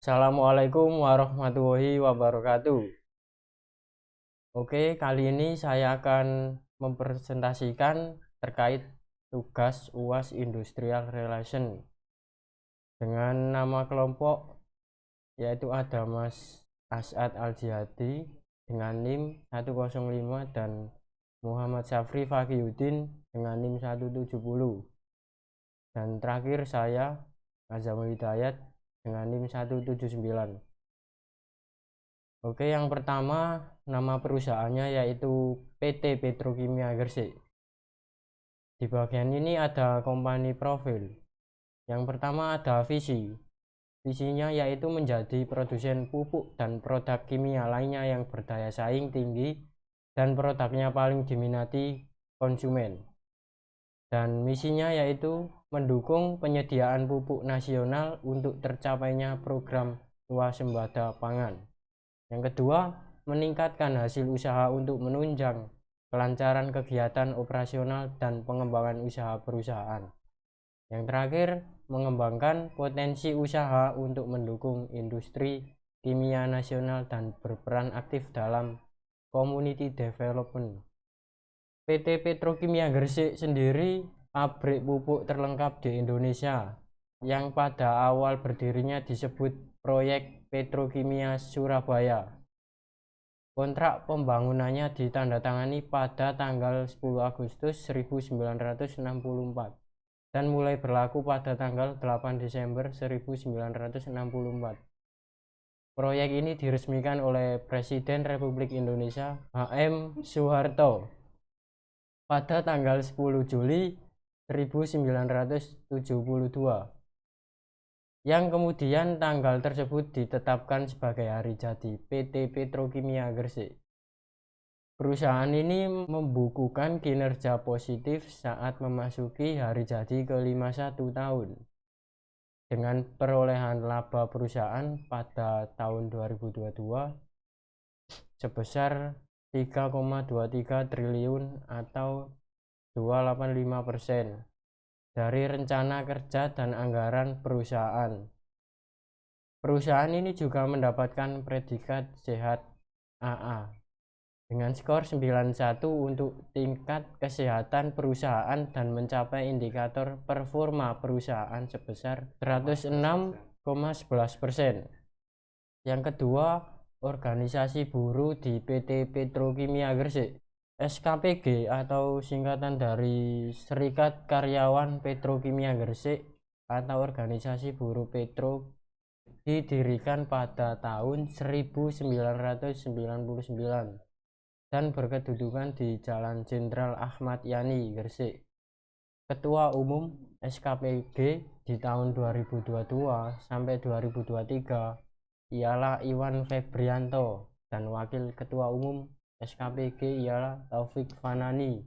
Assalamualaikum warahmatullahi wabarakatuh. Oke, kali ini saya akan mempresentasikan terkait tugas UAS Industrial Relation dengan nama kelompok yaitu ada Mas As'ad Al-Jihadi dengan NIM 105 dan Muhammad Syafri Fakihudin dengan NIM 170, dan terakhir saya Azamul Hidayat dengan NIM 179. Oke, yang pertama nama perusahaannya yaitu PT Petrokimia Gresik. Di bagian ini ada company profil. Yang pertama ada visi. Visinya yaitu menjadi produsen pupuk dan produk kimia lainnya yang berdaya saing tinggi dan produknya paling diminati konsumen. Dan misinya yaitu mendukung penyediaan pupuk nasional untuk tercapainya program swasembada pangan. Yang kedua, meningkatkan hasil usaha untuk menunjang kelancaran kegiatan operasional dan pengembangan usaha perusahaan. Yang terakhir, mengembangkan potensi usaha untuk mendukung industri kimia nasional dan berperan aktif dalam community development. PT Petrokimia Gresik sendiri pabrik pupuk terlengkap di Indonesia yang pada awal berdirinya disebut Proyek Petrokimia Surabaya. Kontrak pembangunannya ditandatangani pada tanggal 10 Agustus 1964 dan mulai berlaku pada tanggal 8 Desember 1964. Proyek ini diresmikan oleh Presiden Republik Indonesia H.M. Soeharto pada tanggal 10 Juli 1972, yang kemudian tanggal tersebut ditetapkan sebagai hari jadi PT Petrokimia Gresik. Perusahaan ini membukukan kinerja positif saat memasuki hari jadi ke-51 tahun dengan perolehan laba perusahaan pada tahun 2022 sebesar 3,23 triliun atau 285% dari rencana kerja dan anggaran perusahaan. Perusahaan ini juga mendapatkan predikat sehat AA dengan skor 91 untuk tingkat kesehatan perusahaan dan mencapai indikator performa perusahaan sebesar 106,11%. Yang kedua, organisasi buruh di PT Petrokimia Gresik. SKPG atau singkatan dari Serikat Karyawan Petrokimia Gresik atau Organisasi Buruh Petro, didirikan pada tahun 1999 dan berkedudukan di Jalan Jenderal Ahmad Yani, Gresik. Ketua Umum SKPG di tahun 2022 sampai 2023 ialah Iwan Febrianto dan Wakil Ketua Umum SKPG ialah Taufik Fanani.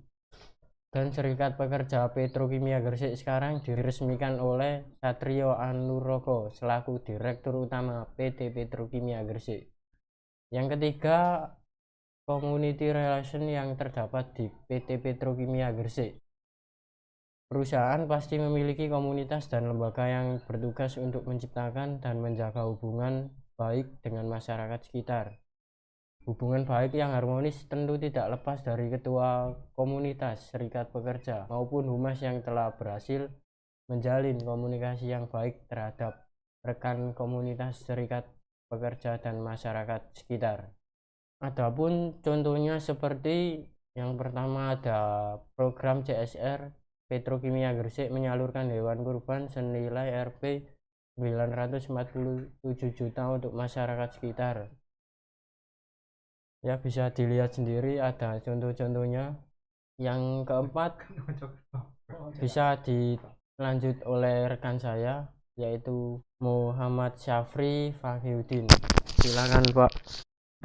Dan Serikat Pekerja Petrokimia Gresik sekarang diresmikan oleh Satrio Anuroko selaku Direktur Utama PT Petrokimia Gresik. Yang ketiga, community relation yang terdapat di PT Petrokimia Gresik. Perusahaan pasti memiliki komunitas dan lembaga yang bertugas untuk menciptakan dan menjaga hubungan baik dengan masyarakat sekitar. Hubungan baik yang harmonis tentu tidak lepas dari ketua komunitas serikat pekerja maupun humas yang telah berhasil menjalin komunikasi yang baik terhadap rekan komunitas serikat pekerja dan masyarakat sekitar. Adapun contohnya seperti yang pertama ada program CSR Petrokimia Gresik menyalurkan hewan kurban senilai Rp 947 juta untuk masyarakat sekitar. Ya, bisa dilihat sendiri ada contoh-contohnya. Yang keempat bisa dilanjut oleh rekan saya yaitu Muhammad Syafri Fakihudin. Silakan Pak.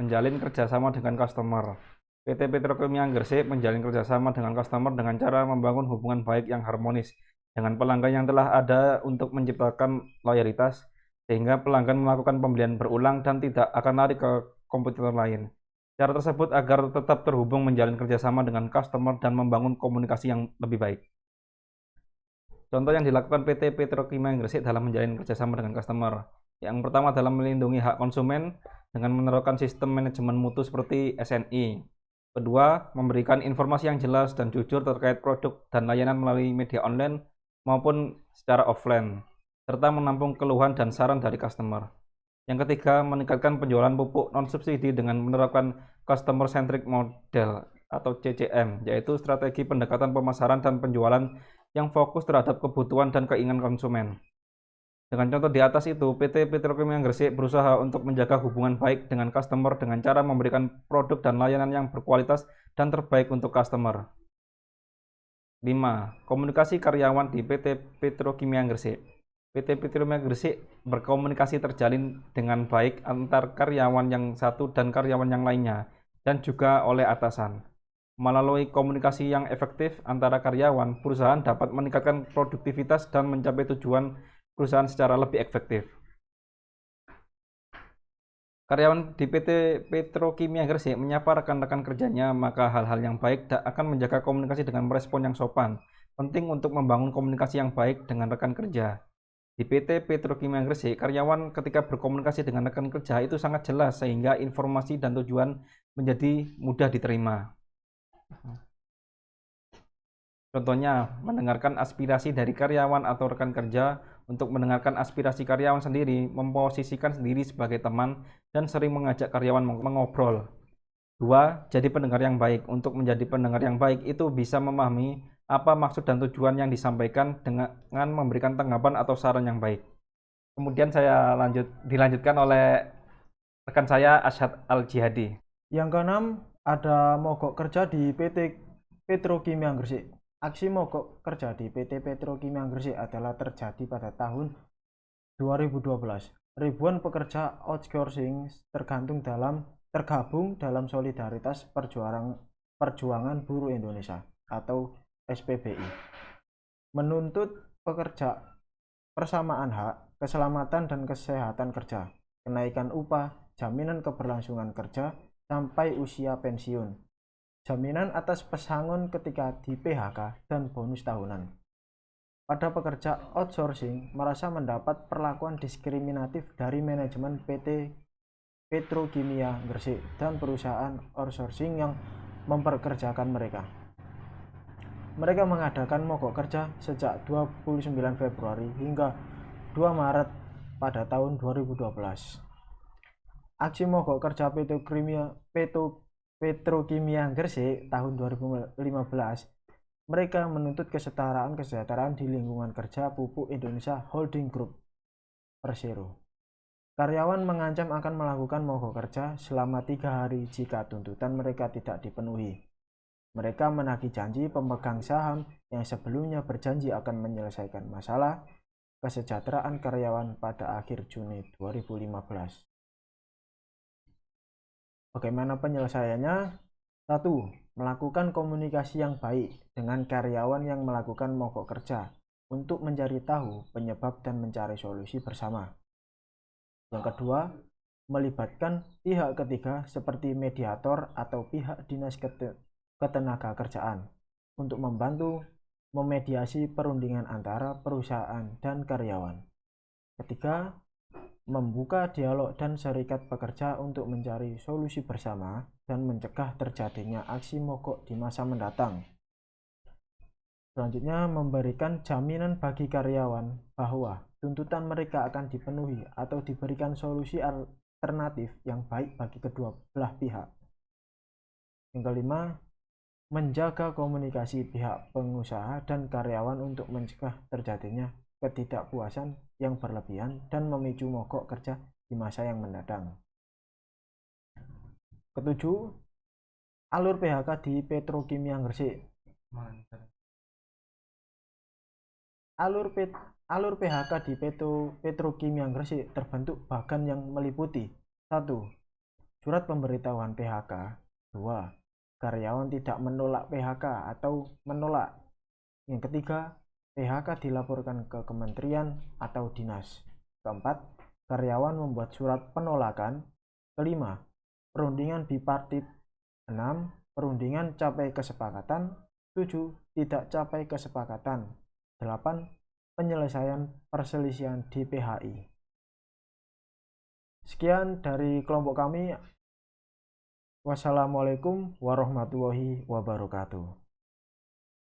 Menjalin kerjasama dengan customer. PT Petrokimia Gresik menjalin kerjasama dengan customer dengan cara membangun hubungan baik yang harmonis dengan pelanggan yang telah ada untuk menciptakan loyalitas, sehingga pelanggan melakukan pembelian berulang dan tidak akan lari ke kompetitor lain. Cara tersebut agar tetap terhubung menjalin kerjasama dengan customer dan membangun komunikasi yang lebih baik. Contoh yang dilakukan PT Petrokimia Gresik dalam menjalin kerjasama dengan customer. Yang pertama adalah melindungi hak konsumen dengan menerapkan sistem manajemen mutu seperti SNI. Kedua, memberikan informasi yang jelas dan jujur terkait produk dan layanan melalui media online maupun secara offline, serta menampung keluhan dan saran dari customer. Yang ketiga, meningkatkan penjualan pupuk non-subsidi dengan menerapkan Customer Centric Model atau CCM, yaitu strategi pendekatan pemasaran dan penjualan yang fokus terhadap kebutuhan dan keinginan konsumen. Dengan contoh di atas itu, PT Petrokimia Gresik berusaha untuk menjaga hubungan baik dengan customer dengan cara memberikan produk dan layanan yang berkualitas dan terbaik untuk customer. 5. Komunikasi karyawan di PT Petrokimia Gresik. PT Petrokimia Gresik berkomunikasi terjalin dengan baik antar karyawan yang satu dan karyawan yang lainnya, dan juga oleh atasan. Melalui komunikasi yang efektif antara karyawan, perusahaan dapat meningkatkan produktivitas dan mencapai tujuan perusahaan secara lebih efektif. Karyawan di PT Petrokimia Gresik menyapa rekan-rekan kerjanya, maka hal-hal yang baik akan menjaga komunikasi dengan merespon yang sopan. Penting untuk membangun komunikasi yang baik dengan rekan kerja. Di PT Petrokimia Gresik, karyawan ketika berkomunikasi dengan rekan kerja itu sangat jelas sehingga informasi dan tujuan menjadi mudah diterima. Contohnya, mendengarkan aspirasi dari karyawan atau rekan kerja. Untuk mendengarkan aspirasi karyawan sendiri, memposisikan sendiri sebagai teman dan sering mengajak karyawan mengobrol. 2. Jadi pendengar yang baik. Untuk menjadi pendengar yang baik itu bisa memahami apa maksud dan tujuan yang disampaikan dengan memberikan tanggapan atau saran yang baik. Kemudian saya dilanjutkan oleh rekan saya Asyad Al-Jihadi. Yang keenam, ada mogok kerja di PT Petrokimia Gresik. Aksi mogok kerja di PT Petrokimia Gresik adalah terjadi pada tahun 2012. Ribuan pekerja outsourcing tergabung dalam Solidaritas Perjuangan Buruh Indonesia atau SPBI, menuntut pekerja persamaan hak, keselamatan dan kesehatan kerja, kenaikan upah, jaminan keberlangsungan kerja sampai usia pensiun, jaminan atas pesangon ketika di PHK, dan bonus tahunan. Pada pekerja outsourcing merasa mendapat perlakuan diskriminatif dari manajemen PT Petrokimia Gresik dan perusahaan outsourcing yang memperkerjakan mereka. Mereka mengadakan mogok kerja sejak 29 Februari hingga 2 Maret pada tahun 2012. Aksi mogok kerja Petrokimia Gresik tahun 2015, mereka menuntut kesetaraan kesejahteraan di lingkungan kerja Pupuk Indonesia Holding Group Persero. Karyawan mengancam akan melakukan mogok kerja selama 3 hari jika tuntutan mereka tidak dipenuhi. Mereka menagih janji pemegang saham yang sebelumnya berjanji akan menyelesaikan masalah kesejahteraan karyawan pada akhir Juni 2015. Bagaimana penyelesaiannya? 1. Melakukan komunikasi yang baik dengan karyawan yang melakukan mogok kerja untuk mencari tahu penyebab dan mencari solusi bersama. Yang kedua, melibatkan pihak ketiga seperti mediator atau pihak dinas ketenaga kerjaan untuk membantu memediasi perundingan antara perusahaan dan karyawan. Ketiga, membuka dialog dan serikat pekerja untuk mencari solusi bersama dan mencegah terjadinya aksi mogok di masa mendatang. Selanjutnya, memberikan jaminan bagi karyawan bahwa tuntutan mereka akan dipenuhi atau diberikan solusi alternatif yang baik bagi kedua belah pihak. Yang kelima, menjaga komunikasi pihak pengusaha dan karyawan untuk mencegah terjadinya ketidakpuasan yang berlebihan dan memicu mogok kerja di masa yang mendatang. Ketujuh, alur PHK di Petrokimia Gresik. Alur PHK di Petrokimia Gresik terbentuk bagan yang meliputi 1. Surat pemberitahuan PHK. 2. Karyawan tidak menolak PHK atau menolak. Yang ketiga, PHK dilaporkan ke kementerian atau dinas. Keempat, karyawan membuat surat penolakan. Kelima, perundingan bipartit. 6. Perundingan capai kesepakatan. 7. Tidak capai kesepakatan. 8. Penyelesaian perselisihan di PHI. Sekian dari kelompok kami. Wassalamualaikum warahmatullahi wabarakatuh.